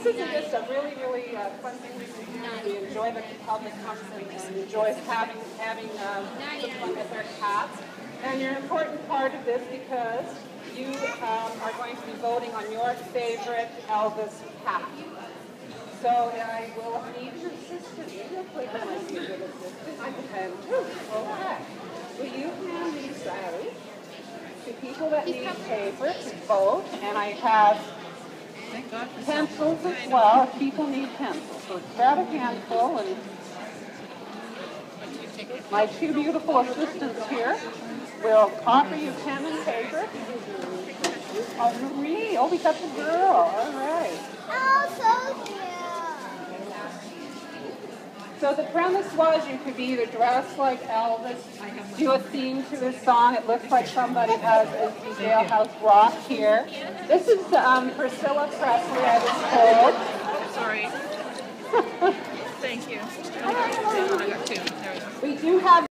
this is just a really, really fun thing we do. We enjoy that the public comes and enjoys having some fun with their cats. And you're an important part of this because you are going to be voting on your favorite Elvis cat. So I will need your assistance. Real quick, I might be a good assistant. I can too. Okay. Will you hand these out to people that need paper to vote? And I have pencils as well if people need pencils. So grab a handful, and my two beautiful assistants here will offer you pen and paper. Oh, Marie. Oh, we got the girl. All right. Oh, so cute. So the premise was you could be either dressed like Elvis, do a theme to this song. It looks like somebody has a jailhouse rock here. This is Priscilla Presley, I was told. Sorry. Thank you. I got two. There we go. We do have